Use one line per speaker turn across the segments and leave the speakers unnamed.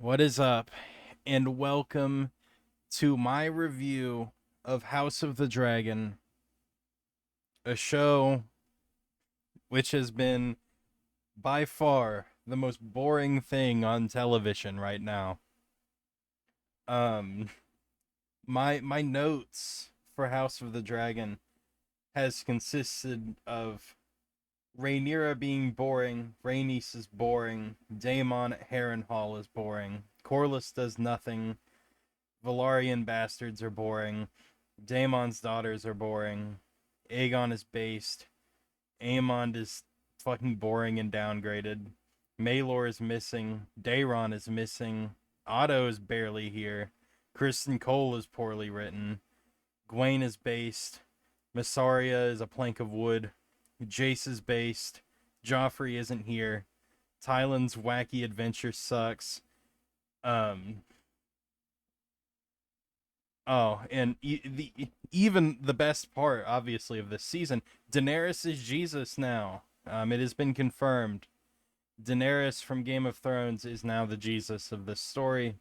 What is up? And welcome to my review of House of the Dragon, a show which has been by far the most boring thing on television right now. Um my notes for House of the Dragon has consisted of Rhaenyra being boring, Rhaenys is boring, Daemon at Harrenhal is boring, Corlys does nothing, Valarian bastards are boring. Daemon's daughters are boring. Aegon is based. Aemond is fucking boring and downgraded. Maelor is missing. Daeron is missing. Otto is barely here. Kristen Cole is poorly written. Gwaine is based. Massaria is a plank of wood. Jace is based. Joffrey isn't here. Tyland's wacky adventure sucks. Um, Oh, and even the best part, obviously, of this season, Daenerys is Jesus now. It has been confirmed. Daenerys from Game of Thrones is now the Jesus of this story,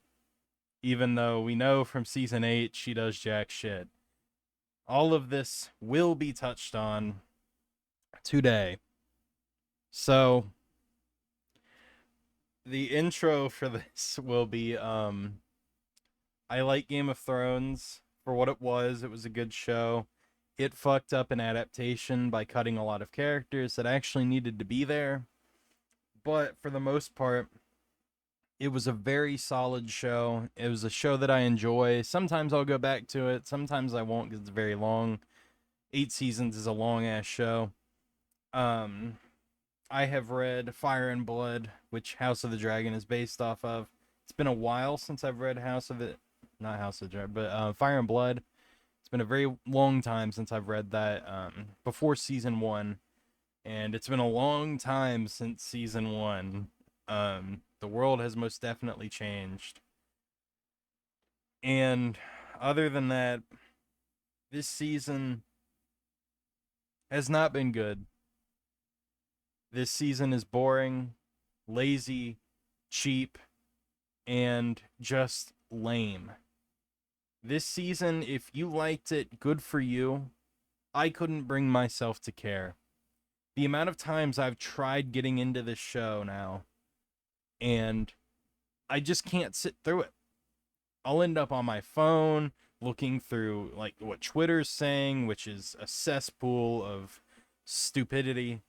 even though we know from season 8 she does jack shit. All of this will be touched on today. So, the intro for this will be I like Game of Thrones for what it was. It was a good show. It fucked up an adaptation by cutting a lot of characters that actually needed to be there. But for the most part, it was a very solid show. It was a show that I enjoy. Sometimes I'll go back to it. Sometimes I won't because it's very long. 8 seasons is a long ass show. Um, I have read Fire and Blood, which House of the Dragon is based off of. It's been a while since I've read House of it, not House of the Dragon, but Fire and Blood. It's been a very long time since I've read that. Before season 1, and it's been a long time since season 1. The world has most definitely changed, and other than that, this season has not been good. This season is boring, lazy, cheap, and just lame. This season, if you liked it, good for you. I couldn't bring myself to care. The amount of times I've tried getting into this show now, and I just can't sit through it. I'll end up on my phone looking through like what Twitter's saying, which is a cesspool of stupidity,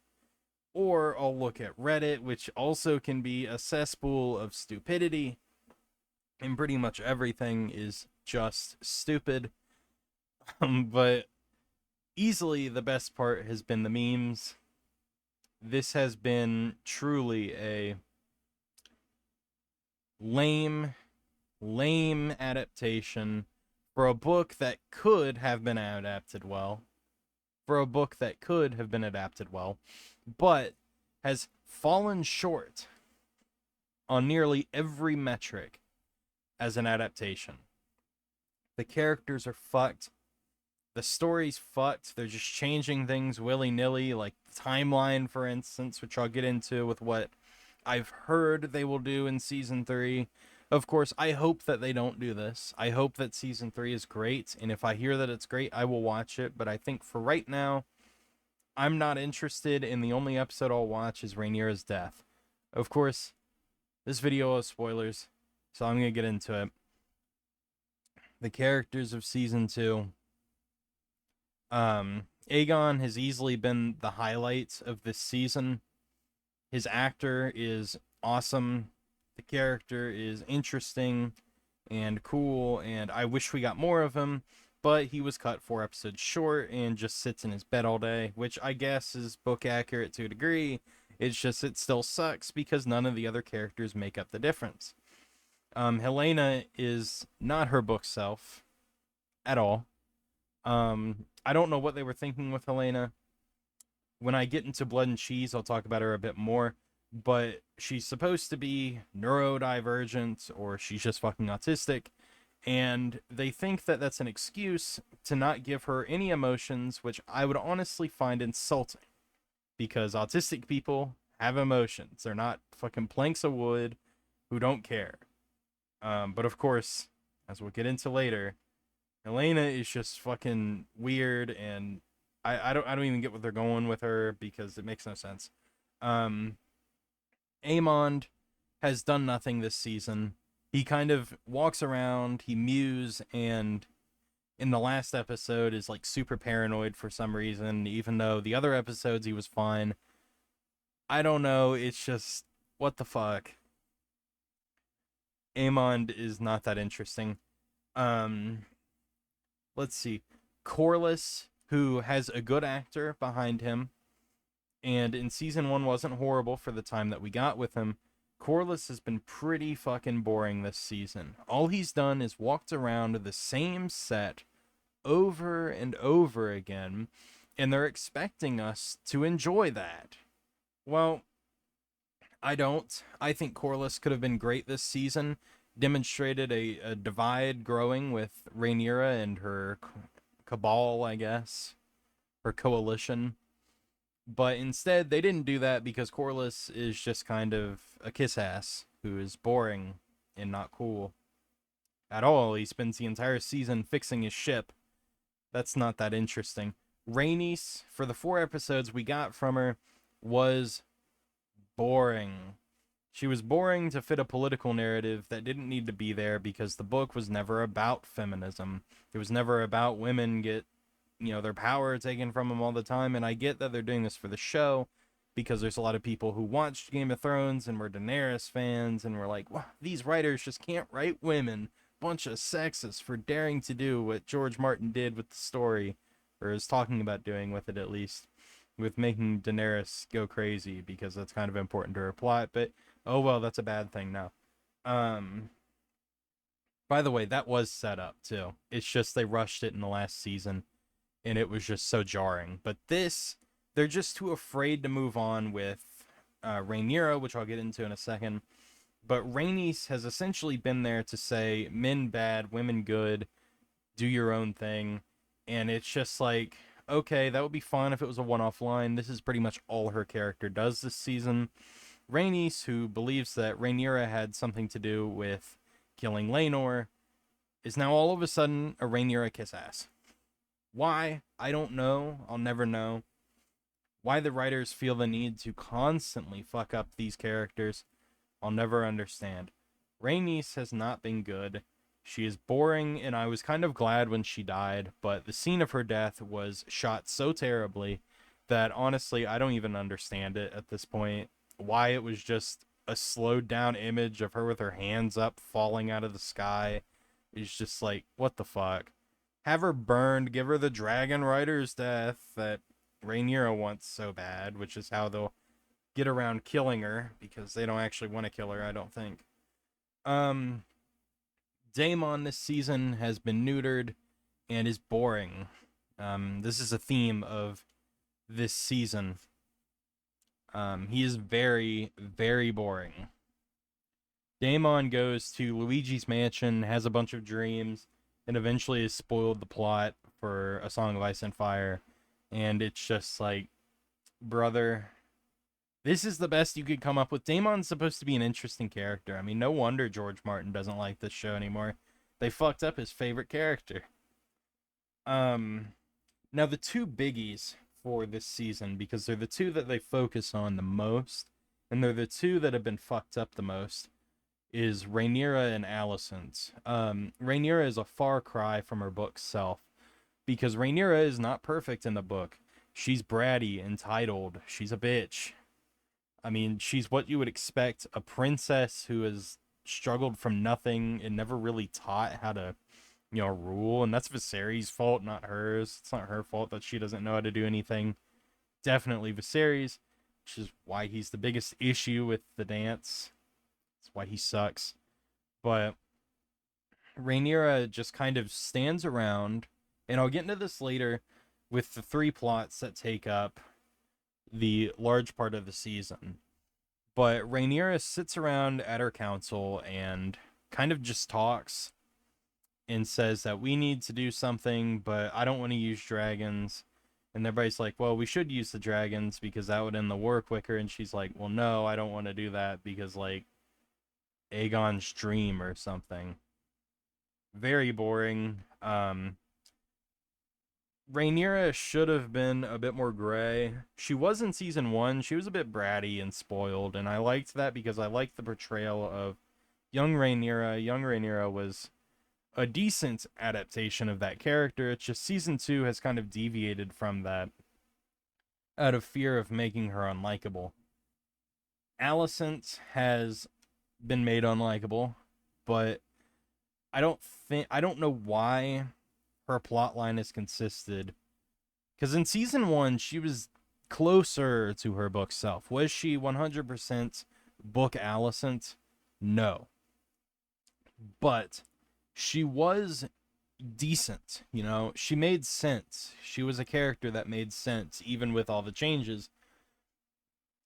or I'll look at Reddit, which also can be a cesspool of stupidity, and pretty much everything is just stupid. But easily the best part has been the memes. This has been truly a lame, lame adaptation for a book that could have been adapted well. For a book that could have been adapted well, but has fallen short on nearly every metric as an adaptation. The characters are fucked. The story's fucked. They're just changing things willy-nilly, like the timeline, for instance, which I'll get into with what I've heard they will do in season 3. Of course, I hope that they don't do this. I hope that season 3 is great, and if I hear that it's great, I will watch it, but I think for right now, I'm not interested, and the only episode I'll watch is Rhaenyra's death. Of course, this video has spoilers, so I'm going to get into it. The characters of season 2. Aegon has easily been the highlight of this season. His actor is awesome. The character is interesting and cool, and I wish we got more of him, but he was cut 4 episodes short and just sits in his bed all day, which I guess is book accurate to a degree. It's just it still sucks because none of the other characters make up the difference. Helena is not her book self at all. I don't know what they were thinking with Helena. When I get into Blood and Cheese, I'll talk about her a bit more, but she's supposed to be neurodivergent, or she's just fucking autistic, and they think that that's an excuse to not give her any emotions, which I would honestly find insulting, because autistic people have emotions. They're not fucking planks of wood who don't care. But of course, as we'll get into later, Elena is just fucking weird, and I don't even get what they're going with her because it makes no sense. Um, Amond has done nothing this season. He kind of walks around, he mews, and in the last episode is like super paranoid for some reason, even though the other episodes he was fine. I don't know, it's just what the fuck. Amond is not that interesting. Um let's see. Corliss, who has a good actor behind him, and in season 1 wasn't horrible for the time that we got with him. Corliss has been pretty fucking boring this season. All he's done is walked around the same set over and over again, and they're expecting us to enjoy that. Well, I don't. I think Corliss could have been great this season. Demonstrated a divide growing with Rhaenyra and her cabal, I guess, her coalition. But instead, they didn't do that because Corliss is just kind of a kiss ass who is boring and not cool at all. He spends the entire season fixing his ship. That's not that interesting. Rhaenys, for the 4 episodes we got from her, was boring. She was boring to fit a political narrative that didn't need to be there because the book was never about feminism. It was never about women get, their power taken from them all the time. And I get that they're doing this for the show because there's a lot of people who watched Game of Thrones and were Daenerys fans and were like, wow, these writers just can't write women. Bunch of sexists for daring to do what George Martin did with the story, or is talking about doing with it at least, with making Daenerys go crazy because that's kind of important to her plot. But oh well, that's a bad thing now. Um, by the way, that was set up too. It's just they rushed it in the last season, and it was just so jarring. But this, they're just too afraid to move on with Rhaenyra, which I'll get into in a second. But Rhaenys has essentially been there to say men bad, women good, do your own thing. And it's just like, okay, that would be fun if it was a one-off line. This is pretty much all her character does this season. Rhaenys, who believes that Rhaenyra had something to do with killing Laenor, is now all of a sudden a Rhaenyra kiss ass. Why? I don't know. I'll never know. Why the writers feel the need to constantly fuck up these characters, I'll never understand. Rhaenys has not been good. She is boring, and I was kind of glad when she died, but the scene of her death was shot so terribly that honestly, I don't even understand it at this point. Why it was just a slowed down image of her with her hands up falling out of the sky is just like, what the fuck? Have her burned, give her the Dragon Rider's death that Rhaenyra wants so bad, which is how they'll get around killing her because they don't actually want to kill her, I don't think. Um Daemon this season has been neutered and is boring. This is a theme of this season. He is very, very boring. Daemon goes to Luigi's mansion, has a bunch of dreams, and eventually has spoiled the plot for A Song of Ice and Fire. And it's just like, brother, this is the best you could come up with. Daemon's supposed to be an interesting character. I mean, no wonder George Martin doesn't like this show anymore. They fucked up his favorite character. Now the two biggies for this season, because they're the two that they focus on the most, and they're the two that have been fucked up the most, is Rhaenyra and Alicent's. Rhaenyra is a far cry from her book self, because Rhaenyra is not perfect in the book. She's bratty, entitled, she's a bitch. I mean, she's what you would expect, a princess who has struggled from nothing and never really taught how to, rule. And that's Viserys' fault, not hers. It's not her fault that she doesn't know how to do anything. Definitely Viserys, which is why he's the biggest issue with the dance. That's why he sucks. But Rhaenyra just kind of stands around, and I'll get into this later with the 3 plots that take up the large part of the season. But Rhaenyra sits around at her council and kind of just talks and says that we need to do something, but I don't want to use dragons. And everybody's like, well, we should use the dragons because that would end the war quicker. And she's like, well, no, I don't want to do that because, like, Aegon's dream or something. Very boring. Rhaenyra should have been a bit more gray. She was in season 1. She was a bit bratty and spoiled, and I liked that because I liked the portrayal of young Rhaenyra. Young Rhaenyra was a decent adaptation of that character. It's just season 2 has kind of deviated from that out of fear of making her unlikable. Alicent has been made unlikable, but I don't know why her plot line has consisted. Because in season 1, she was closer to her book self. Was she 100% book Alicent? No. But she was decent, you know? She made sense. She was a character that made sense, even with all the changes.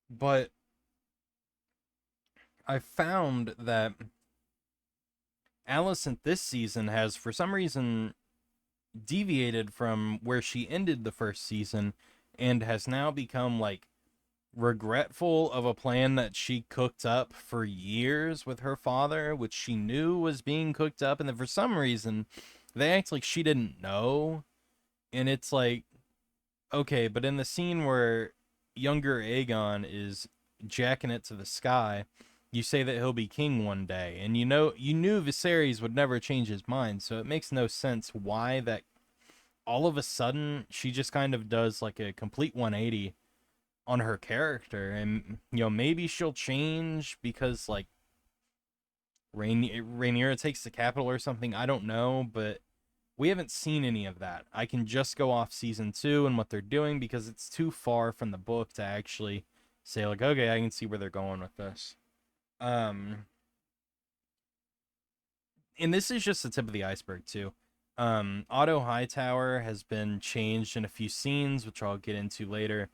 But I found that Alicent this season has, for some reason, deviated from where she ended the first season and has now become like regretful of a plan that she cooked up for years with her father, which she knew was being cooked up, and then for some reason they act like she didn't know. And it's like, okay, but in the scene where younger Aegon is jacking it to the sky, you say that he'll be king one day, and you knew Viserys would never change his mind, so it makes no sense why that all of a sudden she just kind of does like a complete 180 on her character. And maybe she'll change because like Rhaenyra takes the capital or something, I don't know, but we haven't seen any of that. I can just go off season 2 and what they're doing because it's too far from the book to actually say like, okay, I can see where they're going with this. And this is just the tip of the iceberg too. Otto Hightower has been changed in a few scenes, which I'll get into later,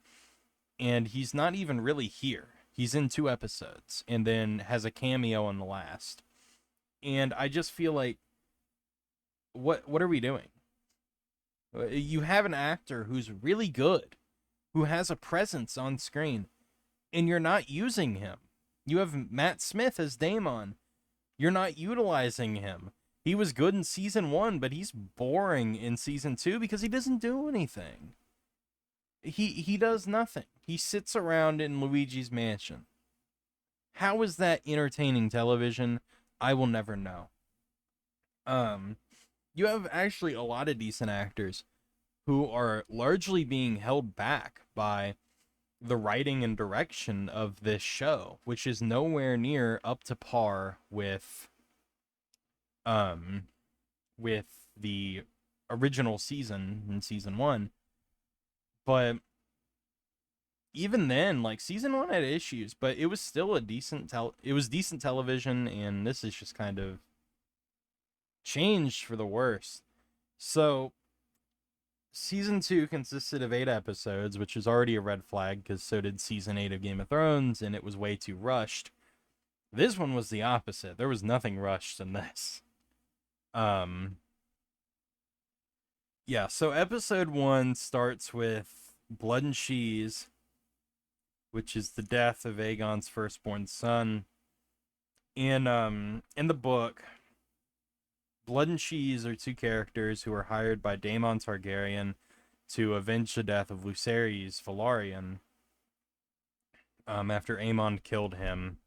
and he's not even really here. He's in 2 episodes and then has a cameo in the last. And I just feel like, what are we doing? You have an actor who's really good, who has a presence on screen, and you're not using him. You have Matt Smith as Daemon. You're not utilizing him. He was good in season 1, but he's boring in season 2 because he doesn't do anything. He does nothing. He sits around in Luigi's mansion. How is that entertaining television? I will never know. You have actually a lot of decent actors who are largely being held back by the writing and direction of this show, which is nowhere near up to par with the original season in season 1. But even then, like, season 1 had issues, but it was still a decent decent television, and this is just kind of changed for the worse. So season 2 consisted of 8 episodes, which is already a red flag because so did season 8 of Game of Thrones, and it was way too rushed. This one was the opposite. There was nothing rushed in this. Yeah, so episode 1 starts with Blood and Cheese, which is the death of Aegon's firstborn son. In the book, Blood and Cheese are 2 characters who are hired by Daemon Targaryen to avenge the death of Lucerys Velaryon after Aemon killed him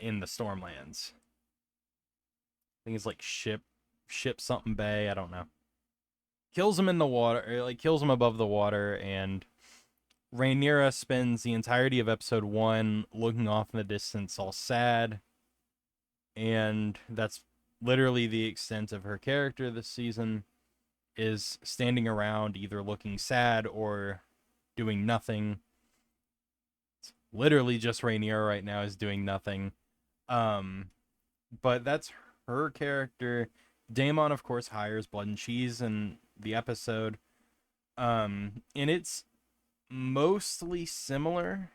in the Stormlands. I think it's like ship something bay, I don't know. Kills him in the water, or like kills him above the water, and Rhaenyra spends the entirety of episode 1 looking off in the distance all sad, and that's literally the extent of her character this season, is standing around either looking sad or doing nothing. It's literally just Rhaenyra right now is doing nothing. But that's her character. Daemon, of course, hires Blood and Cheese in the episode. And it's mostly similar.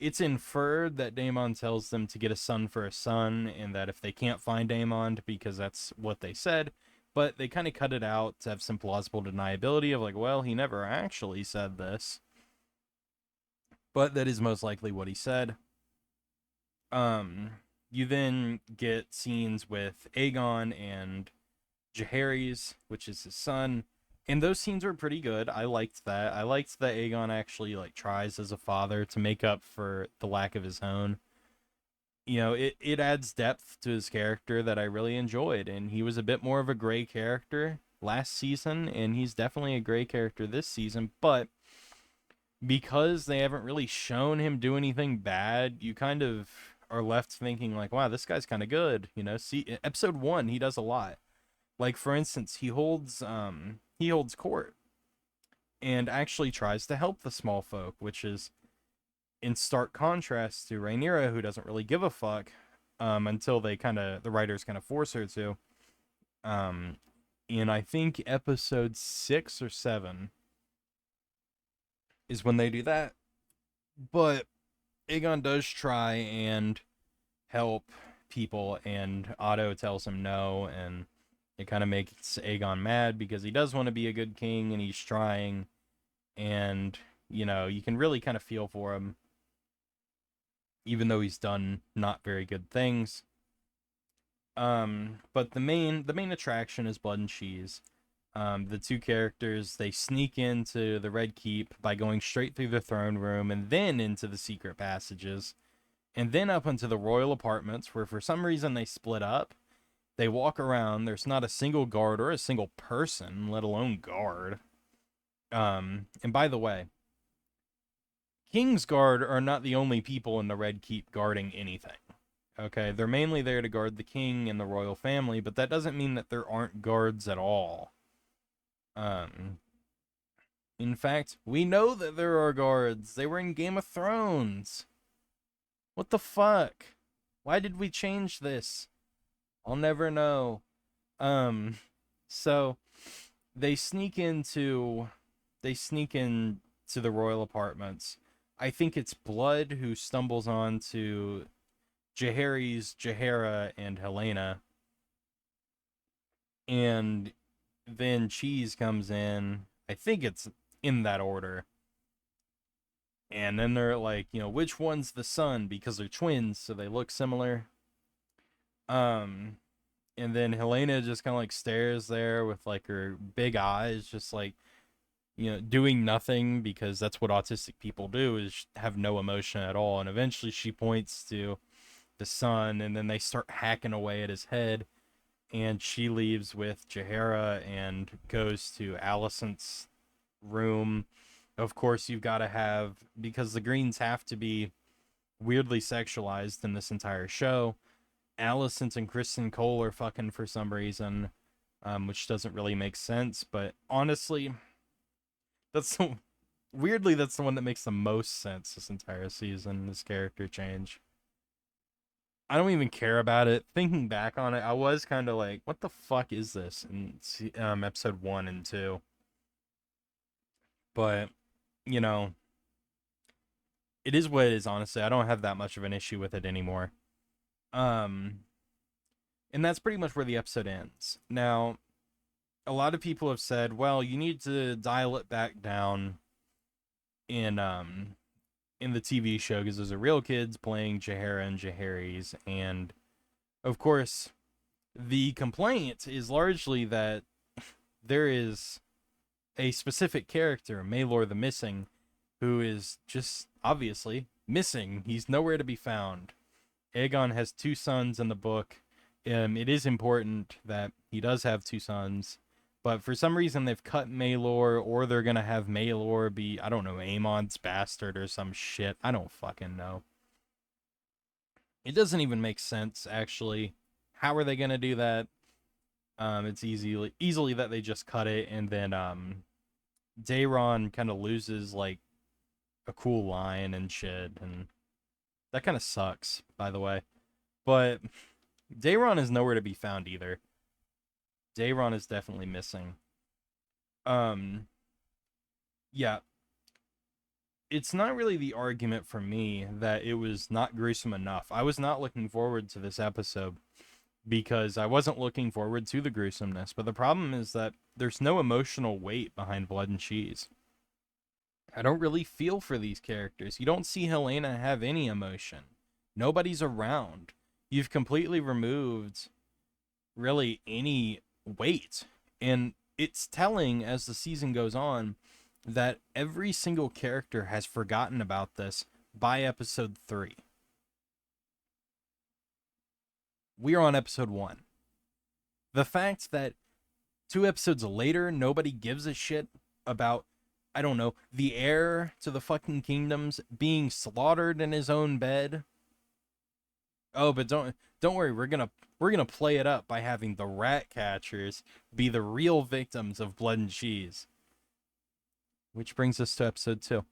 It's inferred that Daemon tells them to get a son for a son, and that if they can't find Daemon, because that's what they said, but they kind of cut it out to have some plausible deniability of like, well, he never actually said this. But that is most likely what he said. You then get scenes with Aegon and Jaehaerys, which is his son, and those scenes were pretty good. I liked that. I liked that Aegon actually like tries as a father to make up for the lack of his own. You know, it adds depth to his character that I really enjoyed, and he was a bit more of a gray character last season, and he's definitely a gray character this season, but because they haven't really shown him do anything bad, you kind of are left thinking like, wow, this guy's kind of good. You know, see, episode 1, he does a lot. Like, for instance, he holds court and actually tries to help the small folk, which is in stark contrast to Rhaenyra, who doesn't really give a fuck until the writers kind of force her to. In I think episode 6 or 7 is when they do that. But Aegon does try and help people, and Otto tells him no, and it kind of makes Aegon mad because he does want to be a good king and he's trying, and you know, you can really kind of feel for him even though he's done not very good things. But the main attraction is Blood and Cheese. The two characters, they sneak into the Red Keep by going straight through the throne room and then into the secret passages and then up into the royal apartments, where for some reason they split up. They walk around, there's not a single guard or a single person, let alone guard. And by the way, Kingsguard are not the only people in the Red Keep guarding anything. Okay, they're mainly there to guard the king and the royal family, but that doesn't mean that there aren't guards at all. In fact, we know that there are guards. They were in Game of Thrones. What the fuck? Why did we change this? I'll never know. So they sneak into the royal apartments. I think it's Blood who stumbles onto Jaehaerys, Jaehaera, and Helena. And then Cheese comes in. I think it's in that order. And then they're like, you know, which one's the son? Because they're twins, so they look similar. And then Helena just kind of like stares there with like her big eyes, just like, you know, doing nothing, because that's what autistic people do, is have no emotion at all. And eventually she points to the son, and then they start hacking away at his head. And she leaves with Jaehaera and goes to Alicent's room. Of course, you've got to have, because the Greens have to be weirdly sexualized in this entire show, Alicent and Kristen Cole are fucking for some reason, which doesn't really make sense. But honestly, weirdly, that's the one that makes the most sense this entire season, this character change. I don't even care about it. Thinking back on it, I was kind of like, what the fuck is this in episode 1 and 2? But, you know, it is what it is, honestly. I don't have that much of an issue with it anymore. And that's pretty much where the episode ends. Now, a lot of people have said, well, you need to dial it back down in the TV show, because there's a real kids playing Jaehaera and Jaehaerys, and of course the complaint is largely that there is a specific character, Maelor the Missing, who is just obviously missing. He's nowhere to be found. Aegon has 2 sons in the book. It is important that he does have 2 sons, but for some reason they've cut Maelor, or they're gonna have Maelor be, I don't know, Aemon's bastard or some shit. I don't fucking know. It doesn't even make sense, actually. How are they gonna do that? It's easily that they just cut it, and then Daeron kind of loses like a cool line and shit, and that kind of sucks, by the way. But Daeron is nowhere to be found either. Daeron is definitely missing. Yeah. It's not really the argument for me that it was not gruesome enough. I was not looking forward to this episode because I wasn't looking forward to the gruesomeness. But the problem is that there's no emotional weight behind Blood and Cheese. I don't really feel for these characters. You don't see Helena have any emotion. Nobody's around. you've completely removed really any weight. And it's telling as the season goes on that every single character has forgotten about this by episode 3. We are on episode 1. The fact that 2 episodes later, nobody gives a shit about, I don't know, the heir to the fucking kingdoms being slaughtered in his own bed. Oh, but don't worry, we're gonna play it up by having the rat catchers be the real victims of Blood and Cheese. Which brings us to episode 2.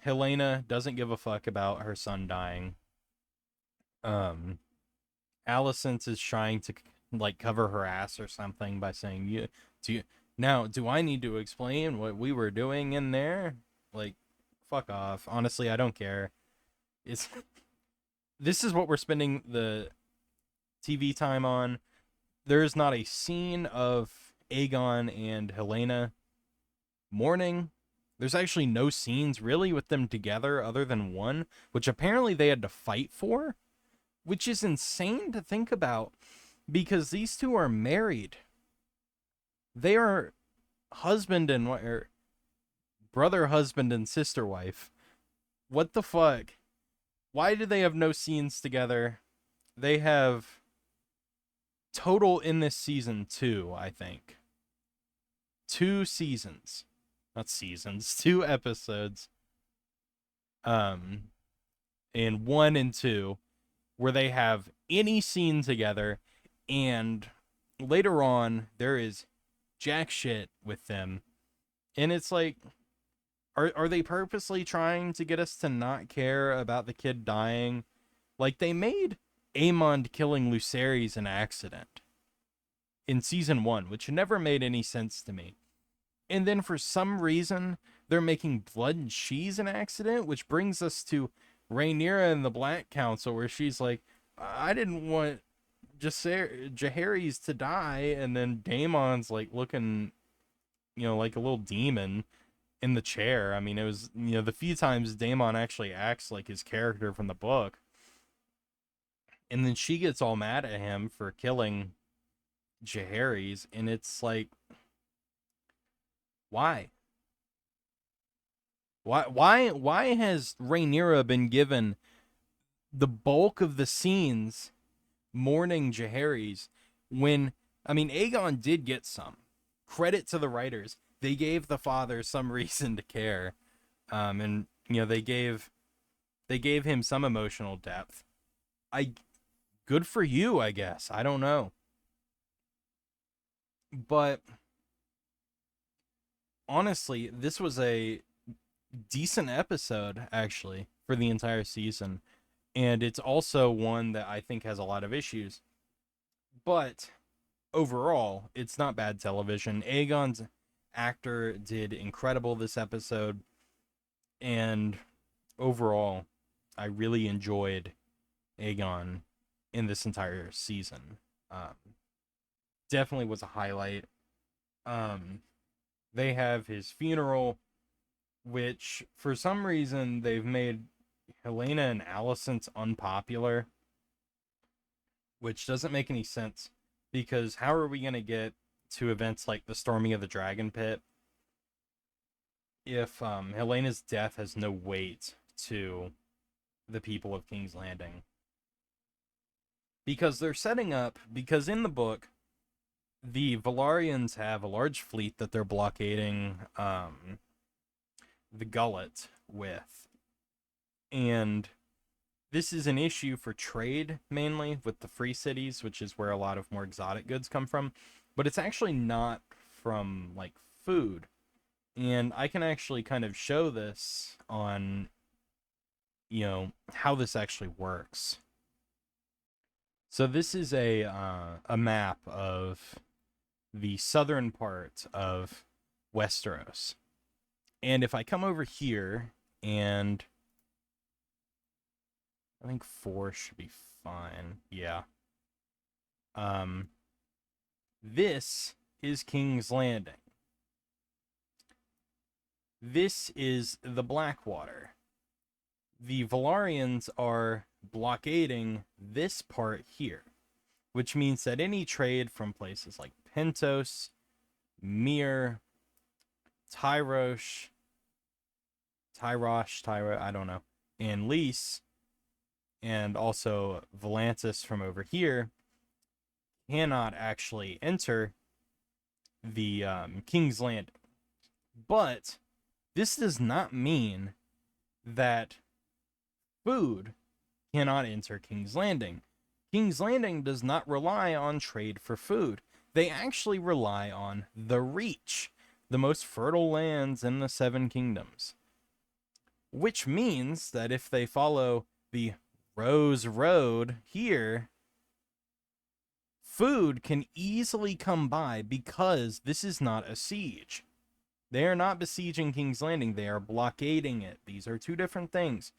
Helena doesn't give a fuck about her son dying. Alicent is trying to like cover her ass or something by saying, do I need to explain what we were doing in there? Like, fuck off. Honestly, I don't care. This is what we're spending the TV time on. There is not a scene of Aegon and Helena mourning. There's actually no scenes really with them together other than one, which apparently they had to fight for, which is insane to think about because these two are married. They are husband and or brother, husband, and sister wife. What the fuck? Why do they have no scenes together? They have total in this season 2, I think. 2 seasons. Not seasons, 2 episodes. In 1 and 2, where they have any scene together, and later on, there is jack shit with them. And it's like, are they purposely trying to get us to not care about the kid dying? Like, they made Aemond killing Lucerys an accident in season 1, which never made any sense to me. And then for some reason, they're making Blood and Cheese an accident, which brings us to Rhaenyra and the Black Council, where she's like, I didn't want Jaehaerys to die, and then Daemon's like looking, like a little demon in the chair. I mean, it was, the few times Daemon actually acts like his character from the book. And then she gets all mad at him for killing Jaehaerys, and it's like, why? Why has Rhaenyra been given the bulk of the scenes mourning Jaehaerys when, I mean, Aegon did get some. Credit to the writers. They gave the father some reason to care. And they gave him some emotional depth. Good for you, I guess. I don't know. But honestly, this was a decent episode, actually, for the entire season. And it's also one that I think has a lot of issues. But overall, it's not bad television. Aegon's actor did incredible this episode. And overall, I really enjoyed Aegon in this entire season. Definitely was a highlight. They have his funeral, which for some reason they've made Helena and Alicent's unpopular, which doesn't make any sense, because how are we going to get to events like the storming of the Dragon Pit if Helena's death has no weight to the people of King's Landing? Because they're setting up, because in the book, the Velaryons have a large fleet that they're blockading the Gullet with. And this is an issue for trade, mainly, with the free cities, which is where a lot of more exotic goods come from. But it's actually not from, like, food. And I can actually kind of show this on, how this actually works. So this is a map of the southern part of Westeros. And if I come over here, and I think 4 should be fine. Yeah. This is King's Landing. This is the Blackwater. The Velaryons are blockading this part here, which means that any trade from places like Pentos, Mir, Tyrosh, I don't know, and Lys, and also Volantis from over here, cannot actually enter the King's Landing. But this does not mean that food cannot enter King's Landing. King's Landing does not rely on trade for food. They actually rely on the Reach, the most fertile lands in the Seven Kingdoms. Which means that if they follow the Rose Road here, food can easily come by because this is not a siege. They are not besieging King's Landing, they are blockading it. These are two different things.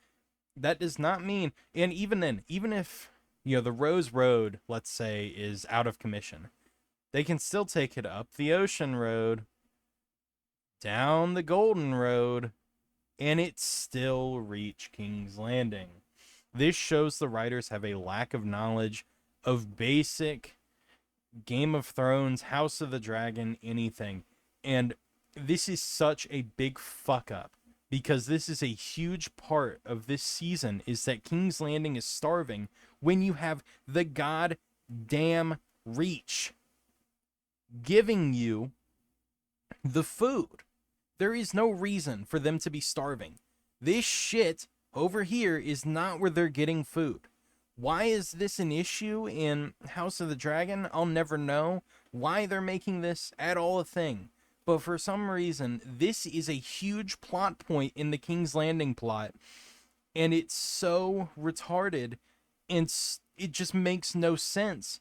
That does not mean, and even then, even if, you know, the Rose Road, let's say, is out of commission, they can still take it up the Ocean Road, down the Golden Road, and it still reach King's Landing. This shows the writers have a lack of knowledge of basic Game of Thrones, House of the Dragon, anything. And this is such a big fuck up, because this is a huge part of this season, is that King's Landing is starving when you have the goddamn Reach giving you the food. There is no reason for them to be starving. This shit over here is not where they're getting food. Why is this an issue in House of the Dragon? I'll never know why they're making this at all a thing. But for some reason, this is a huge plot point in the King's Landing plot. And it's so retarded, and it just makes no sense.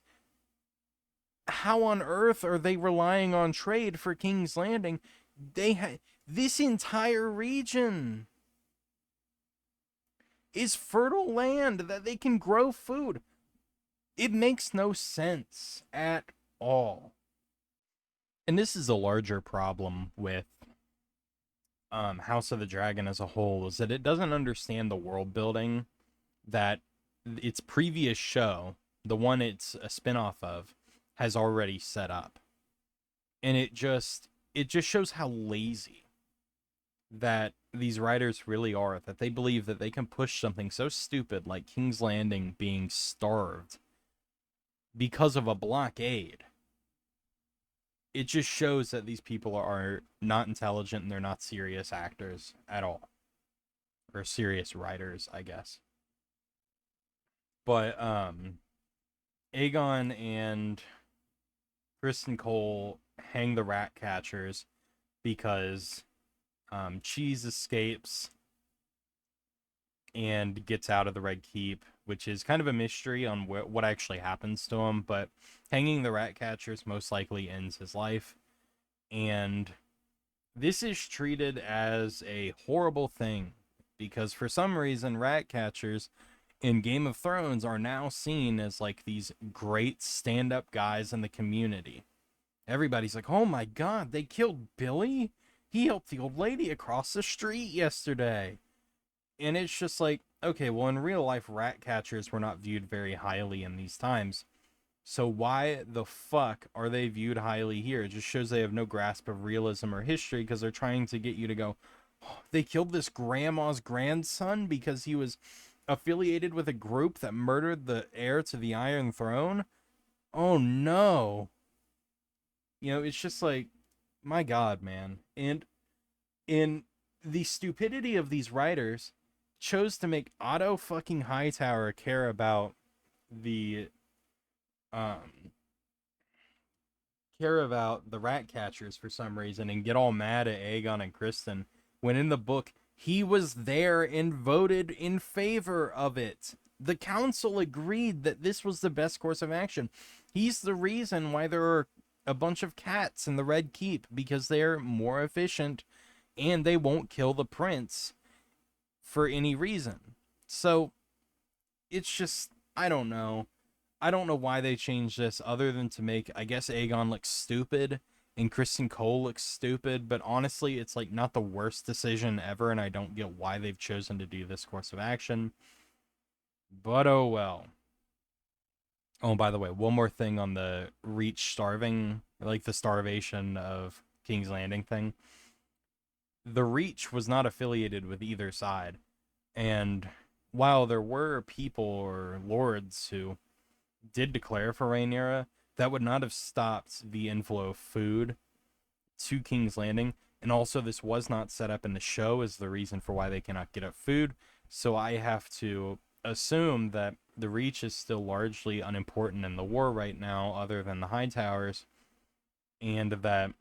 How on earth are they relying on trade for King's Landing? This entire region is fertile land that they can grow food. It makes no sense at all. And this is a larger problem with House of the Dragon as a whole, is that it doesn't understand the world building that its previous show, the one it's a spinoff of, has already set up. And it just shows how lazy that these writers really are, that they believe that they can push something so stupid like King's Landing being starved because of a blockade. It just shows that these people are not intelligent and they're not serious actors at all. Or serious writers, I guess. But Aegon and Criston Cole hang the rat catchers because Cheese escapes and gets out of the Red Keep, which is kind of a mystery on what actually happens to him, but hanging the rat catchers most likely ends his life. And this is treated as a horrible thing, because for some reason rat catchers in Game of Thrones are now seen as like these great stand-up guys in the community. Everybody's like, oh my god, they killed Billy? He helped the old lady across the street yesterday. And it's just like, okay, well, in real life, rat catchers were not viewed very highly in these times. So why the fuck are they viewed highly here? It just shows they have no grasp of realism or history, because they're trying to get you to go, oh, they killed this grandma's grandson because he was affiliated with a group that murdered the heir to the Iron Throne? Oh no. You know, it's just like, my god, man. And in the stupidity of these writers, chose to make Otto fucking Hightower care about the rat catchers for some reason and get all mad at Aegon and Criston, when in the book he was there and voted in favor of it. The council agreed that this was the best course of action. He's the reason why there are a bunch of cats in the Red Keep, because they're more efficient and they won't kill the prince for any reason. So it's just, I don't know why they changed this, other than to make, I guess, Aegon look stupid and Criston Cole look stupid. But honestly, it's like not the worst decision ever, and I don't get why they've chosen to do this course of action. But oh well. Oh, by the way, one more thing on the Reach starving, like the starvation of King's Landing thing. The Reach was not affiliated with either side. And while there were people or lords who did declare for Rhaenyra, that would not have stopped the inflow of food to King's Landing. And also, this was not set up in the show as the reason for why they cannot get up food. So I have to assume that the Reach is still largely unimportant in the war right now, other than the High Towers, and that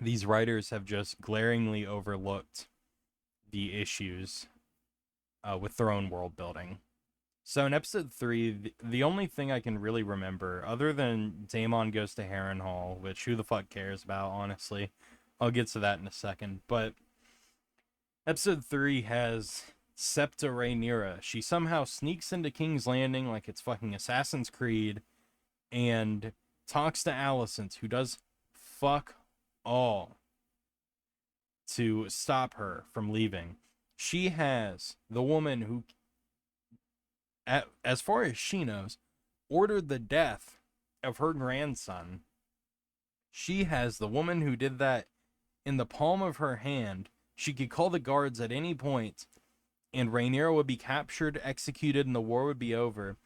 these writers have just glaringly overlooked the issues with their own world building. So in episode 3, the only thing I can really remember, other than Daemon goes to Harrenhal, which who the fuck cares about, honestly. I'll get to that in a second. But episode 3 has Septa Rhaenyra. She somehow sneaks into King's Landing like it's fucking Assassin's Creed and talks to Alicent, who does fuck all to stop her from leaving. She has the woman who, as far as she knows, ordered the death of her grandson. She has the woman who did that in the palm of her hand. She could call the guards at any point, and Rhaenyra would be captured, executed, and the war would be over.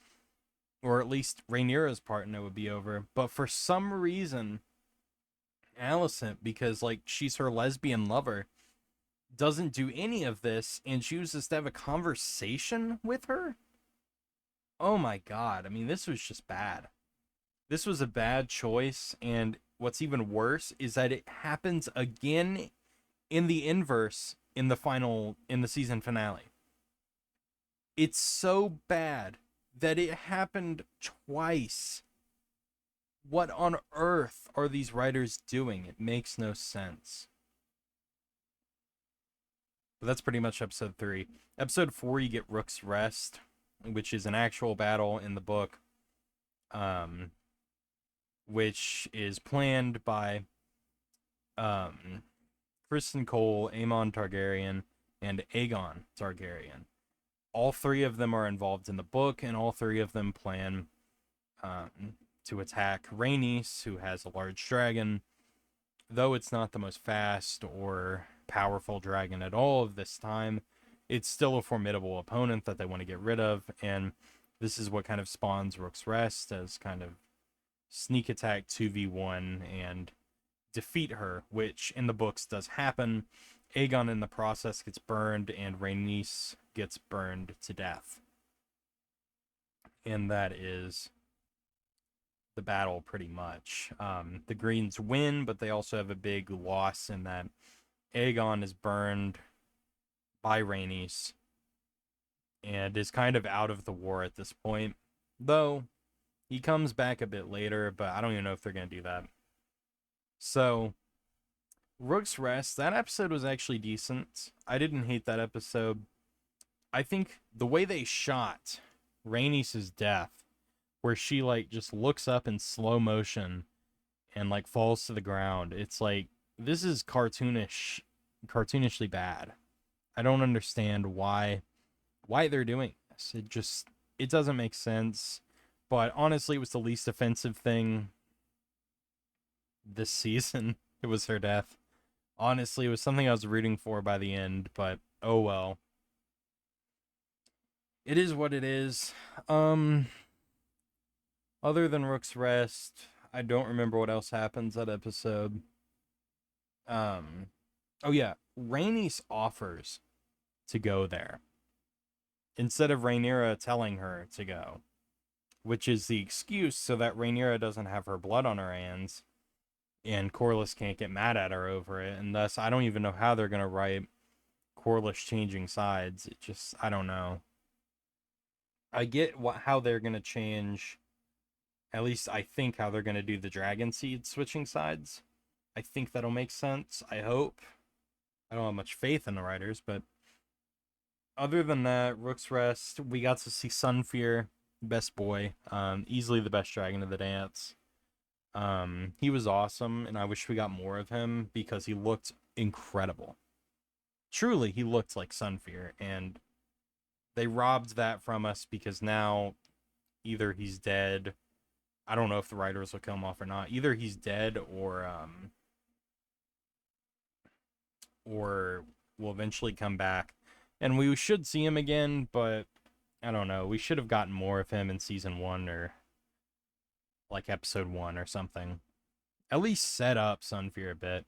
Or at least Rhaenyra's part in it would be over. But for some reason, Alicent, because like she's her lesbian lover, doesn't do any of this and chooses to have a conversation with her. Oh my god. I mean, this was just bad. This was a bad choice, and what's even worse is that it happens again in the inverse in the season finale. It's so bad that it happened twice. What on earth are these writers doing? It makes no sense. But that's pretty much episode 3. Episode 4, you get Rook's Rest, which is an actual battle in the book, which is planned by Criston Cole, Aemon Targaryen, and Aegon Targaryen. All 3 of them are involved in the book, and all 3 of them plan to attack Rhaenys, who has a large dragon. Though it's not the most fast or powerful dragon at all of this time, it's still a formidable opponent that they want to get rid of, and this is what kind of spawns Rook's Rest as kind of sneak attack 2v1 and defeat her, which in the books does happen. Aegon in the process gets burned, and Rhaenys gets burned to death. And that is the battle pretty much. The Greens win, but they also have a big loss in that Aegon is burned by Rhaenys and is kind of out of the war at this point. Though he comes back a bit later, but I don't even know if they're going to do that. So, Rook's Rest, that episode was actually decent. I didn't hate that episode. I think the way they shot Rhaenys' death, where she like just looks up in slow motion and like falls to the ground, it's like, this is cartoonishly bad. I don't understand why they're doing this. It doesn't make sense. But honestly, it was the least offensive thing this season. It was her death. Honestly, it was something I was rooting for by the end, but oh well. It is what it is. Other than Rook's Rest, I don't remember what else happens that episode. Oh yeah, Rhaenys offers to go there instead of Rhaenyra telling her to go, which is the excuse so that Rhaenyra doesn't have her blood on her hands and Corlys can't get mad at her over it. And thus, I don't even know how they're going to write Corlys changing sides. It just, I don't know. I get how they're going to change, at least I think how they're going to do the Dragon Seed switching sides. I think that'll make sense. I hope. I don't have much faith in the writers, but other than that, Rook's Rest, we got to see Sunfear, best boy, easily the best dragon of the dance. He was awesome, and I wish we got more of him because he looked incredible. Truly, he looked like Sunfear, and they robbed that from us because now either he's dead. I don't know if the writers will kill him off or not. Either he's dead or will eventually come back. And we should see him again, but I don't know. We should have gotten more of him in season 1 or like episode 1 or something. At least set up Sunfear a bit.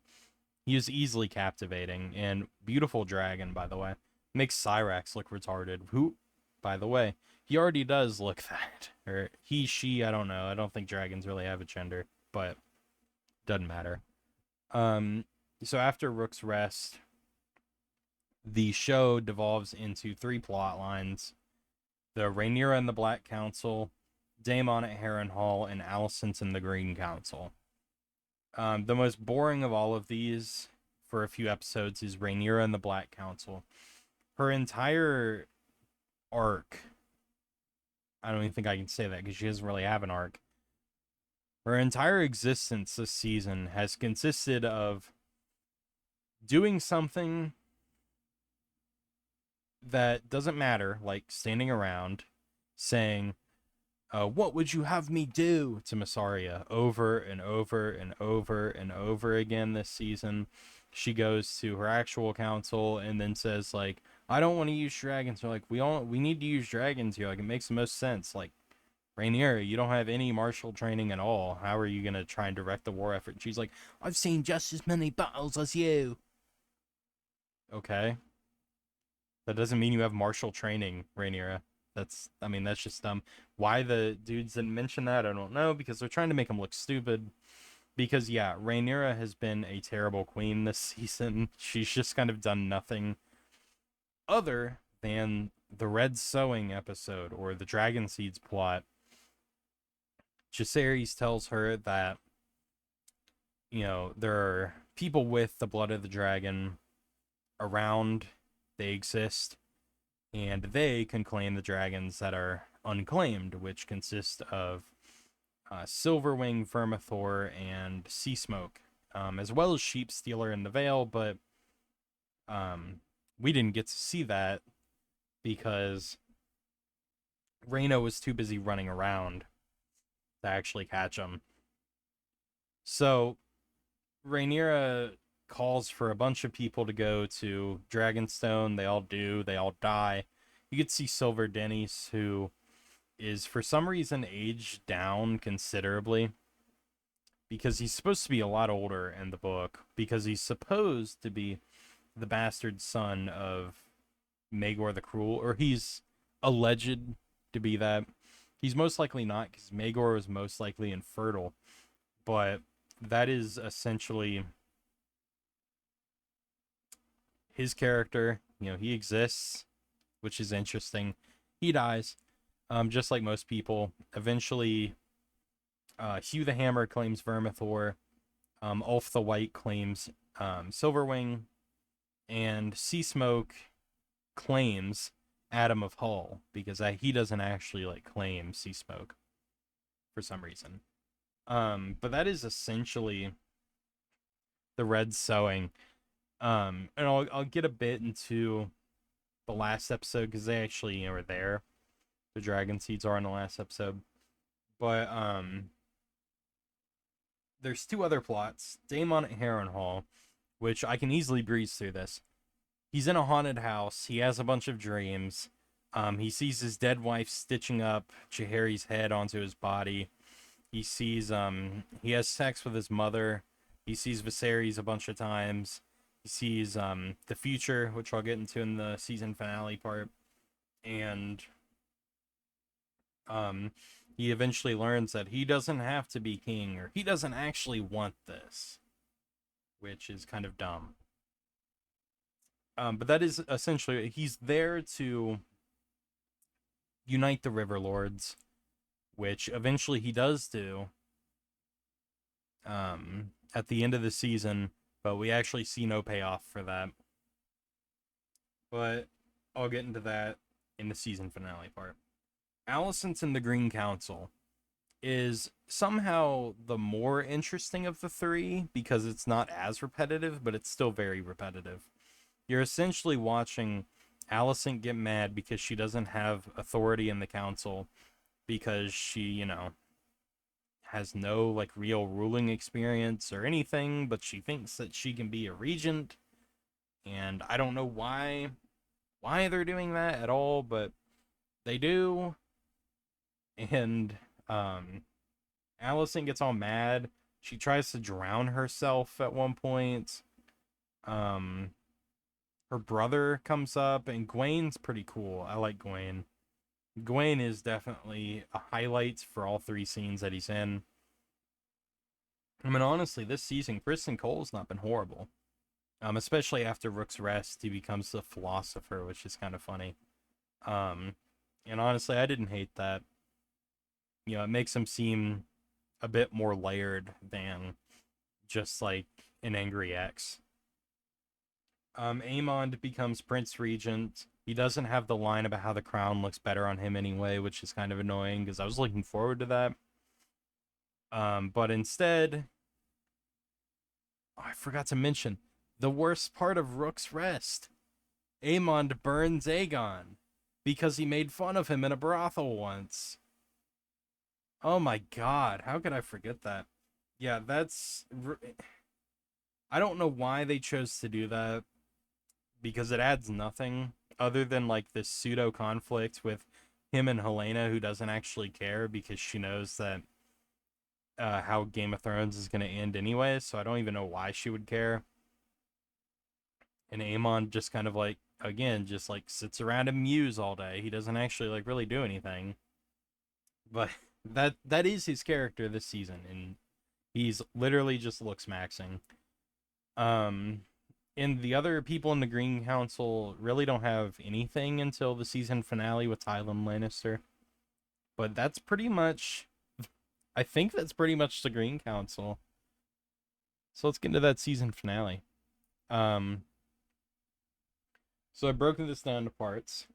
He is easily captivating and beautiful dragon, by the way. Makes Cyrax look retarded. Who, by the way, he already does look that. Or he, she, I don't know. I don't think dragons really have a gender, but doesn't matter. So after Rook's Rest, the show devolves into 3 plot lines. The Rhaenyra and the Black Council, Daemon at Harrenhal, and Alicent and the Green Council. The most boring of all of these for a few episodes is Rhaenyra and the Black Council. Her entire arc, I don't even think I can say that because she doesn't really have an arc. Her entire existence this season has consisted of doing something that doesn't matter, like standing around saying, what would you have me do to Mysaria over and over and over and over again this season. She goes to her actual council and then says, like, I don't want to use dragons. They're like, we need to use dragons here. Like, it makes the most sense. Like, Rhaenyra, you don't have any martial training at all. How are you going to try and direct the war effort? And she's like, I've seen just as many battles as you. Okay. That doesn't mean you have martial training, Rhaenyra. That's just dumb. Why the dudes didn't mention that, I don't know, because they're trying to make him look stupid. Because, yeah, Rhaenyra has been a terrible queen this season. She's just kind of done nothing other than the Red Sowing episode, or the Dragon Seeds plot. Jacaerys tells her that, there are people with the blood of the dragon around. They exist. And they can claim the dragons that are unclaimed, which consist of Silverwing, Vermithor, and Sea Smoke, as well as Sheep Stealer in the Vale, but we didn't get to see that because Rhaena was too busy running around to actually catch them. So Rhaenyra calls for a bunch of people to go to Dragonstone. They all do. They all die. You get to see Silver Denys, who is for some reason aged down considerably, because he's supposed to be a lot older in the book, because he's supposed to be the bastard son of Maegor the Cruel, or he's alleged to be that. He's most likely not, because Maegor was most likely infertile, but that is essentially his character. He exists, which is interesting. He dies, just like most people. Eventually, Hugh the Hammer claims Vermithor, Ulf the White claims Silverwing, and Sea Smoke claims Adam of Hull, because he doesn't actually claim Sea Smoke for some reason. But that is essentially the Red Sowing. And I'll get a bit into the last episode, because they actually were there. The Dragon Seeds are in the last episode. But there's 2 other plots. Daemon at Harrenhal, which I can easily breeze through this. He's in a haunted house. He has a bunch of dreams. He sees his dead wife stitching up Jaehaerys' head onto his body. He sees he has sex with his mother. He sees Viserys a bunch of times. He sees the future, which I'll get into in the season finale part. And he eventually learns that he doesn't have to be king, or he doesn't actually want this, which is kind of dumb. But that is essentially, he's there to unite the River Lords, which eventually he does do at the end of the season, but we actually see no payoff for that. But I'll get into that in the season finale part. Alicent and the Green Council is somehow the more interesting of the 3, because it's not as repetitive, but it's still very repetitive. You're essentially watching Alicent get mad because she doesn't have authority in the council because she, has no like real ruling experience or anything, but she thinks that she can be a regent, and I don't know why they're doing that at all, but they do. And Alicent gets all mad. She tries to drown herself at one point. Um her brother comes up, and Gwen's pretty cool. I like Gwen. Gwen is definitely a highlight for all three scenes that he's in. I mean, honestly, this season, Kristen Cole's not been horrible. Especially after Rook's Rest, he becomes the philosopher, which is kind of funny. Um, and honestly, I didn't hate that. It makes him seem a bit more layered than just like an angry ex. Aemond becomes Prince Regent. He doesn't have the line about how the crown looks better on him anyway, which is kind of annoying because I was looking forward to that. But instead, I forgot to mention the worst part of Rook's Rest. Aemond burns Aegon because he made fun of him in a brothel once. Oh my god, how could I forget that? Yeah, I don't know why they chose to do that, because it adds nothing other than like this pseudo conflict with him and Helena, who doesn't actually care because she knows that how Game of Thrones is going to end anyway, so I don't even know why she would care. And Aemon just kind of like, again, just like sits around and mews all day. He doesn't actually like really do anything. But that is his character this season, and he's literally just looks maxing. And the other people in the Green Council really don't have anything until the season finale with Tywin Lannister. But that's pretty much, I think that's pretty much the Green Council. So let's get into that season finale. So I've broken this down to parts.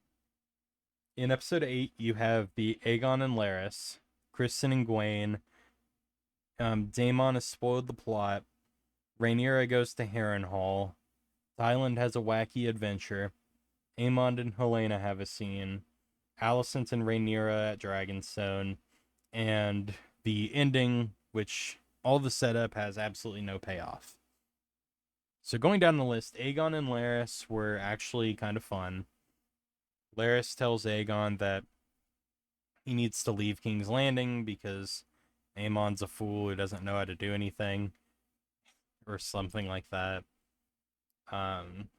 In episode 8, you have the Aegon and Larys, Kristen and Gwaine. Daemon has spoiled the plot. Rhaenyra goes to Harrenhal. Thailand has a wacky adventure. Aemond and Helena have a scene. Alicent and Rhaenyra at Dragonstone. And the ending, which all the setup has absolutely no payoff. So going down the list, Aegon and Larys were actually kind of fun. Larys tells Aegon that he needs to leave King's Landing because Aemon's a fool who doesn't know how to do anything, or something like that.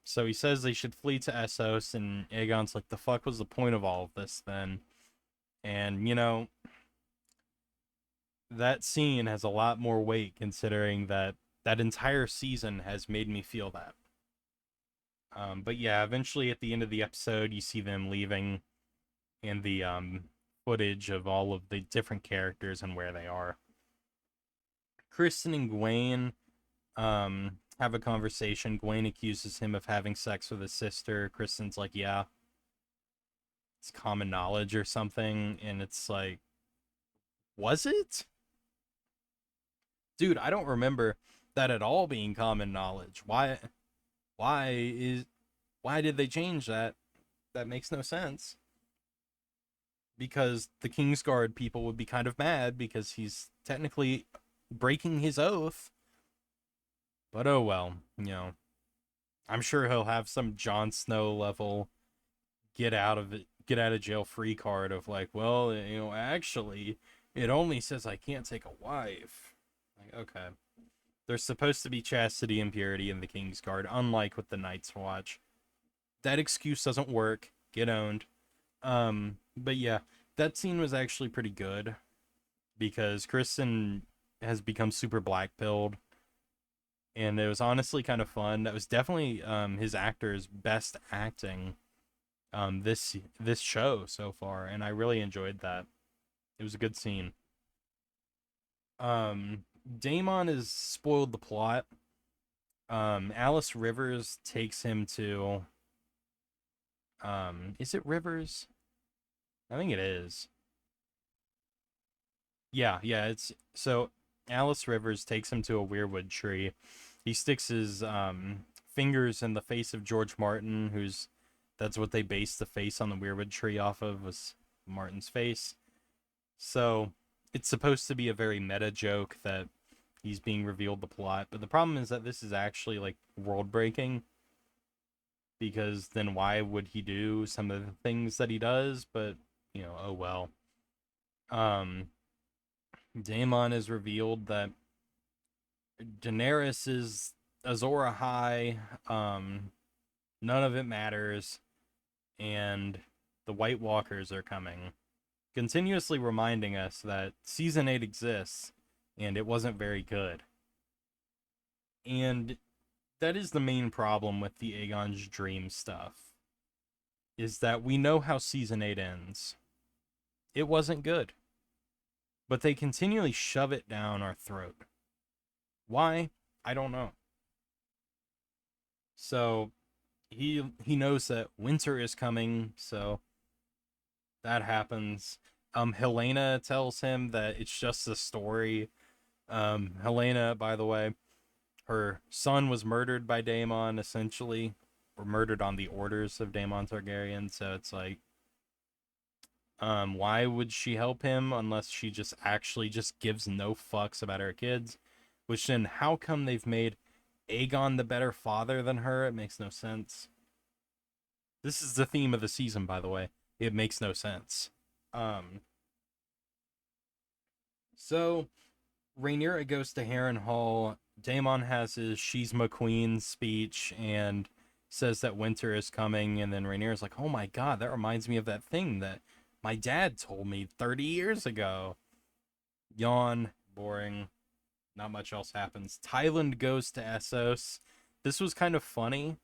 So he says they should flee to Essos, and Aegon's like, the fuck was the point of all of this then? And, that scene has a lot more weight considering that entire season has made me feel that. But yeah, eventually at the end of the episode, you see them leaving, and the footage of all of the different characters and where they are. Kristen and Gwaine have a conversation. Gwaine accuses him of having sex with his sister. Kristen's like, yeah, it's common knowledge or something. And it's like, was it? Dude, I don't remember that at all being common knowledge. Why did they change that? That makes no sense. Because the Kingsguard people would be kind of mad because he's technically breaking his oath. But oh well, I'm sure he'll have some Jon Snow level get out of jail free card of like, well, actually, it only says I can't take a wife. Like, okay. There's supposed to be chastity and purity in the Kingsguard, unlike with the Night's Watch. That excuse doesn't work. Get owned. But yeah, that scene was actually pretty good because Kristen has become super black-pilled, and it was honestly kind of fun. That was definitely his actor's best acting this show so far, and I really enjoyed that. It was a good scene. Daemon has spoiled the plot. Alice Rivers takes him to is it Rivers? I think it is. Yeah, it's so Alice Rivers takes him to a weirwood tree. He sticks his fingers in the face of George Martin, who's That's what they based the face on the weirwood tree off of, was Martin's face. So it's supposed to be a very meta joke that he's being revealed the plot. But the problem is that this is actually like world breaking, because then why would he do some of the things that he does? But oh well. Daemon is revealed that Daenerys is Azor Ahai. None of it matters, and the White Walkers are coming, continuously reminding us that season 8 exists and it wasn't very good. And that is the main problem with the Aegon's Dream stuff, is that we know how season 8 ends. It wasn't good, but they continually shove it down our throat. Why? I don't know. So he knows that winter is coming, so that happens. Helena tells him that it's just a story. Helena, by the way, her son was murdered by Daemon, essentially, or murdered on the orders of Daemon Targaryen. So it's like, why would she help him unless she just actually just gives no fucks about her kids? Which then, how come they've made Aegon the better father than her? It makes no sense. This is the theme of the season, by the way. It makes no sense. So Rhaenyra goes to Harrenhal. Daemon has his "She's my queen" speech and says that winter is coming. And then Rhaenyra's like, "Oh my god, that reminds me of that thing that my dad told me 30 years ago." Yawn. Boring. Not much else happens. Tyland goes to Essos. This was kind of funny.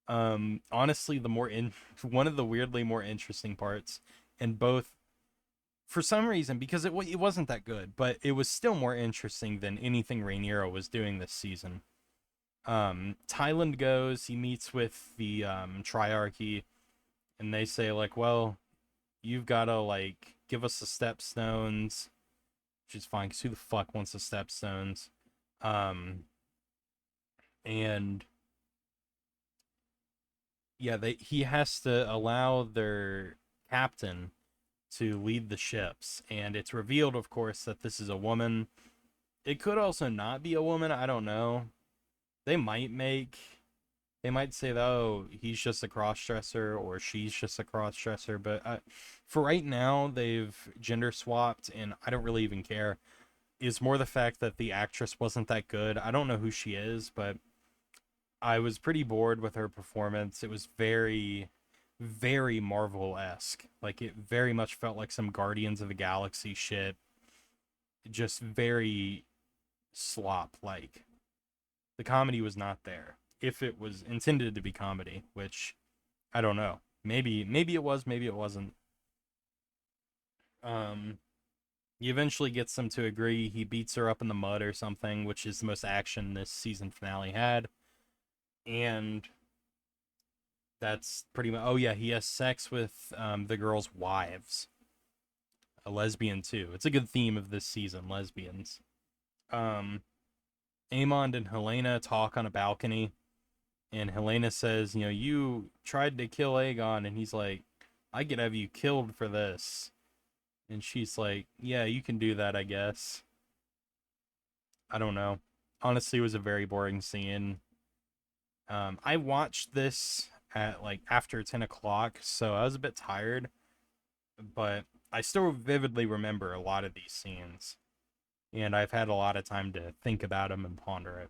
Honestly, one of the weirdly more interesting parts, and both, for some reason, because it wasn't that good, but it was still more interesting than anything Rhaenyra was doing this season. Tyland goes, he meets with the Triarchy, and they say like, well, you've gotta like give us the stepstones, which is fine, because who the fuck wants the stepstones? And yeah, he has to allow their captain to lead the ships, and it's revealed, of course, that this is a woman. It could also not be a woman. I don't know. They might say, oh, he's just a cross-dresser or she's just a cross-dresser, but for right now, they've gender swapped, and I don't really even care. It's more the fact that the actress wasn't that good. I don't know who she is, but I was pretty bored with her performance. It was very, very Marvel-esque. Like, it very much felt like some Guardians of the Galaxy shit. Just very slop-like. The comedy was not there. If it was intended to be comedy, which I don't know. Maybe it was, maybe it wasn't. He eventually gets them to agree. He beats her up in the mud or something, which is the most action this season finale had. And that's pretty much. Oh yeah, he has sex with the girls' wives. A lesbian too. It's a good theme of this season, lesbians. Aemond and Helena talk on a balcony, and Helena says, you tried to kill Aegon, and he's like, I could have you killed for this. And she's like, yeah, you can do that, I guess. I don't know. Honestly, it was a very boring scene. I watched this at like after 10 o'clock, so I was a bit tired, but I still vividly remember a lot of these scenes, and I've had a lot of time to think about them and ponder it.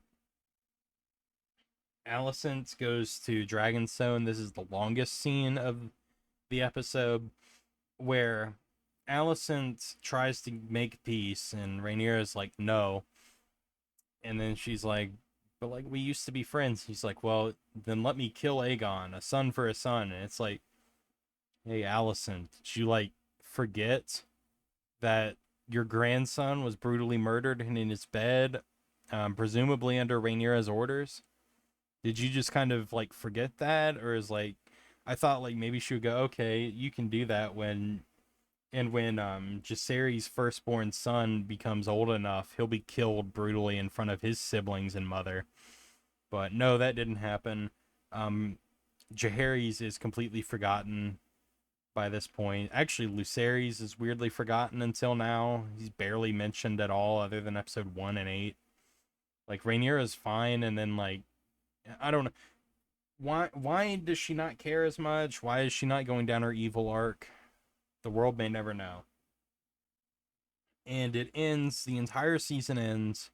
Alicent goes to Dragonstone. This is the longest scene of the episode, where Alicent tries to make peace, and Rhaenyra's like, no. And then she's like, but like, we used to be friends. He's like, well, then let me kill Aegon, a son for a son. And it's like, hey, Alicent, did you like forget that your grandson was brutally murdered in his bed, presumably under Rhaenyra's orders? Did you just kind of like forget that? Or is like, I thought like maybe she would go, okay, you can do that when Jacaerys' firstborn son becomes old enough, he'll be killed brutally in front of his siblings and mother. But no, that didn't happen. Jaehaerys is completely forgotten by this point. Actually, Lucerys is weirdly forgotten until now. He's barely mentioned at all, other than episode 1 and 8. Like, Rhaenyra's fine, and then, like, I don't know. Why does she not care as much? Why is she not going down her evil arc? The world may never know. And it ends, the entire season ends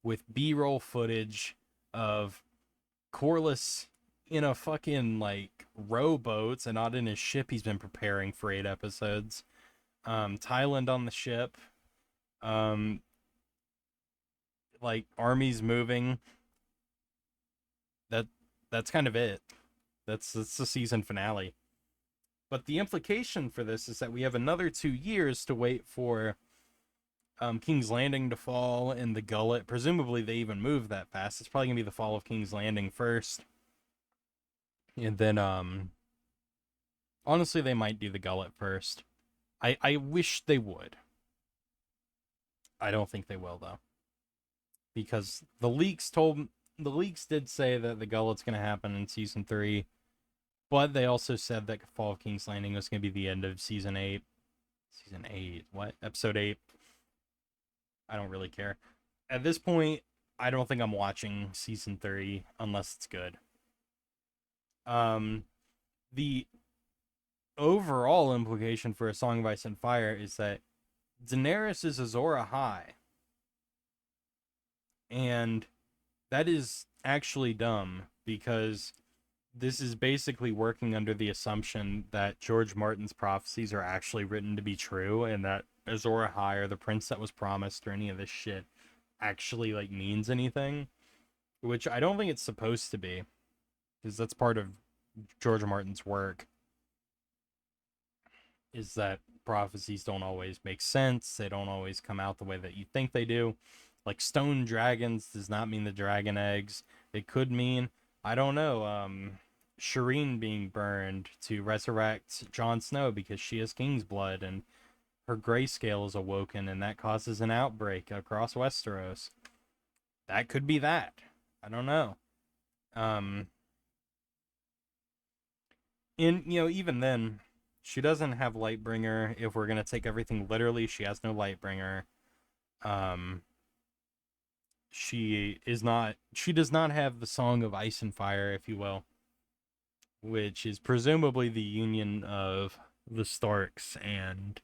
with B-roll footage of Corlys in a fucking, like, rowboat and not in his ship he's been preparing for 8 episodes. Thailand on the ship. Like, armies moving. That's kind of it. That's the season finale. But the implication for this is that we have another 2 years to wait for King's Landing to fall and the Gullet. Presumably they even move that fast. It's probably going to be the fall of King's Landing first. And then, honestly, they might do the Gullet first. I wish they would. I don't think they will, though. Because the leaks did say that the Gullet's going to happen in season 3. But they also said that Fall of King's Landing was going to be the end of season 8. Season 8? What? Episode 8? I don't really care. At this point, I don't think I'm watching season 3 unless it's good. The overall implication for A Song of Ice and Fire is that Daenerys is Azor Ahai. And that is actually dumb, because this is basically working under the assumption that George Martin's prophecies are actually written to be true, and that Azor Ahai, or the prince that was promised, or any of this shit actually, like, means anything. Which I don't think it's supposed to be, because that's part of George Martin's work, is that prophecies don't always make sense. They don't always come out the way that you think they do. Like, stone dragons does not mean the dragon eggs. It could mean, I don't know, Shireen being burned to resurrect Jon Snow because she has king's blood and her grayscale is awoken, and that causes an outbreak across Westeros. That could be that. I don't know. And, even then, she doesn't have Lightbringer. If we're going to take everything literally, she has no Lightbringer. She does not have the Song of Ice and Fire, if you will, which is presumably the union of the Starks and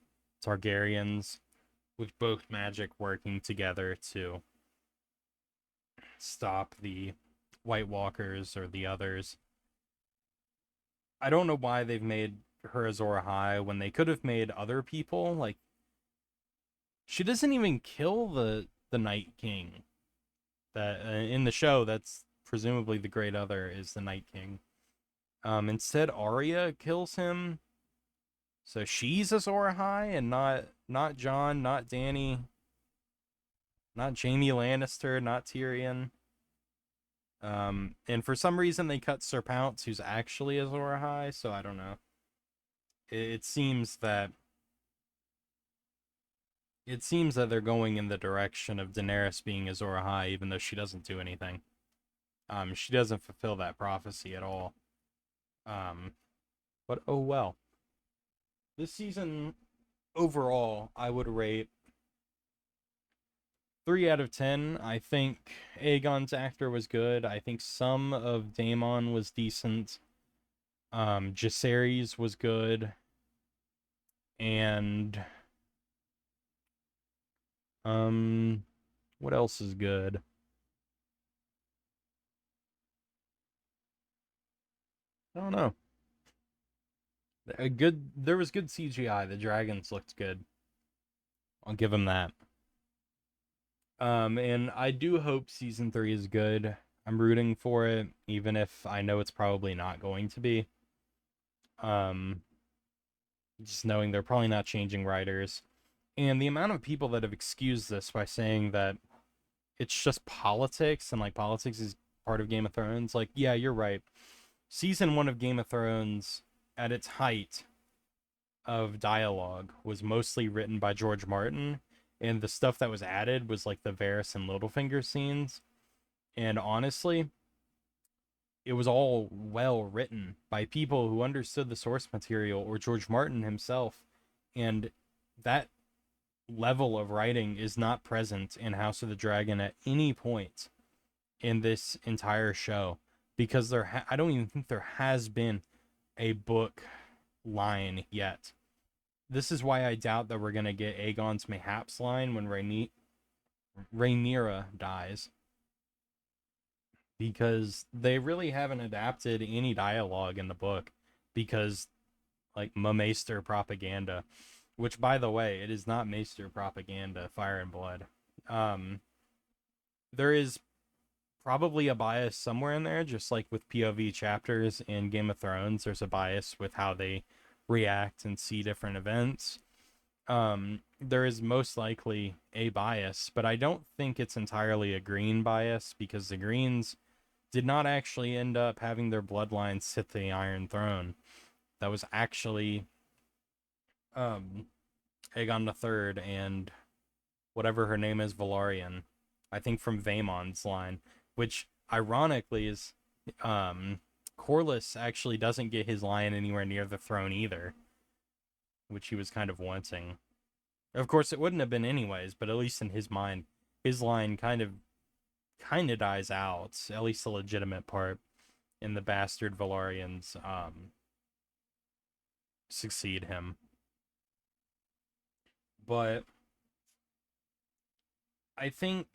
Targaryens, with both magic working together to stop the White Walkers or the others. I don't know why they've made her Azor Ahai when they could have made other people. Like, she doesn't even kill the Night King. That in the show, that's presumably the Great Other is the Night King. Instead, Arya kills him. So she's Azor Ahai, and not Jon, not Dany, not Jaime Lannister, not Tyrion. And for some reason they cut Sir Pounce, who's actually Azor Ahai, so I don't know. It seems that they're going in the direction of Daenerys being Azor Ahai, even though she doesn't do anything. She doesn't fulfill that prophecy at all. But oh well. This season, overall, I would rate 3 out of 10. I think Aegon's actor was good. I think some of Daemon was decent. Jacaerys was good. And what else is good? I don't know. There was good CGI. The dragons looked good. I'll give them that. And I do hope season 3 is good. I'm rooting for it, even if I know it's probably not going to be. Just knowing they're probably not changing writers. And the amount of people that have excused this by saying that it's just politics, and, like, politics is part of Game of Thrones. Like, yeah, you're right. Season 1 of Game of Thrones, at its height of dialogue, was mostly written by George Martin, and the stuff that was added was, like, the Varys and Littlefinger scenes. And honestly, it was all well written by people who understood the source material, or George Martin himself. And that level of writing is not present in House of the Dragon at any point in this entire show, because I don't even think there has been a book line yet. This is why I doubt that we're going to get Aegon's Mayhaps line when Rhaenyra dies, because they really haven't adapted any dialogue in the book, because like Maester propaganda, which, by the way, it is not Maester propaganda, Fire and Blood. There is probably a bias somewhere in there, just like with POV chapters in Game of Thrones. There's a bias with how they react and see different events. There is most likely a bias, but I don't think it's entirely a green bias, because the Greens did not actually end up having their bloodlines sit the Iron Throne. That was actually Aegon III and whatever her name is, Velaryon, I think from Vaemon's line, which ironically is Corlys actually doesn't get his line anywhere near the throne either, which he was kind of wanting. Of course, it wouldn't have been anyways, but at least in his mind, his line kind of dies out, at least the legitimate part, and the bastard Velaryons succeed him. But I think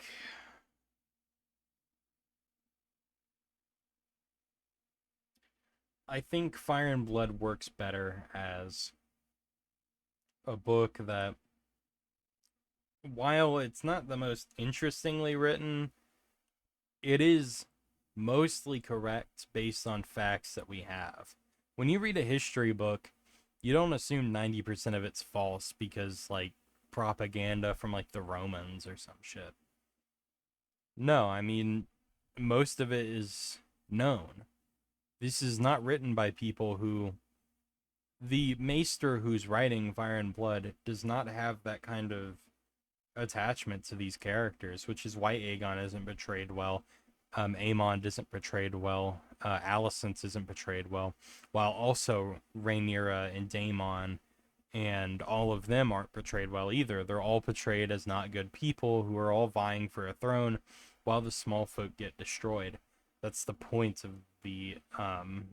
Fire and Blood works better as a book that, while it's not the most interestingly written, it is mostly correct based on facts that we have. When you read a history book, you don't assume 90% of it's false because, like, propaganda from, like, the Romans or some shit. No, I mean, most of it is known. This is not written by people who... The Maester who's writing Fire and Blood does not have that kind of attachment to these characters, which is why Aegon isn't portrayed well. Aemond isn't portrayed well. Alicent isn't portrayed well. While also Rhaenyra and Daemon and all of them aren't portrayed well either. They're all portrayed as not good people who are all vying for a throne, while the small folk get destroyed. That's the point of the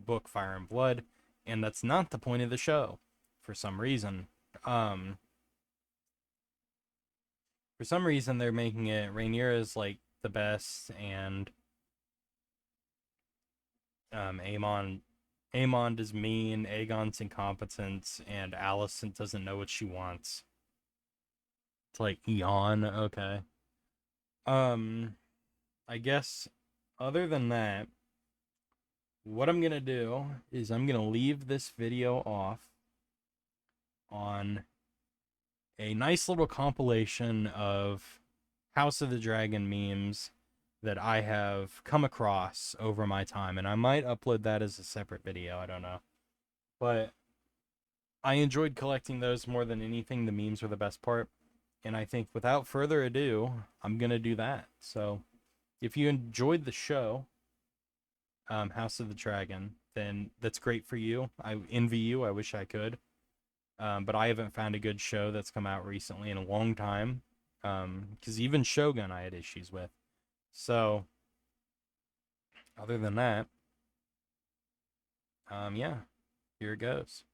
book Fire and Blood, and that's not the point of the show for some reason. For some reason, they're making it Rhaenyra is like the best, and Aemond is mean, Aegon's incompetent, and Alicent doesn't know what she wants. It's like, yawn, okay. I guess other than that, what I'm gonna do is I'm gonna leave this video off on a nice little compilation of House of the Dragon memes that I have come across over my time, and I might upload that as a separate video, I don't know. But I enjoyed collecting those more than anything. The memes were the best part, and I think without further ado, I'm gonna do that. So if you enjoyed the show, House of the Dragon, then that's great for you. I envy you. I wish I could. But I haven't found a good show that's come out recently in a long time. Because even Shogun I had issues with. So, other than that, yeah, here it goes.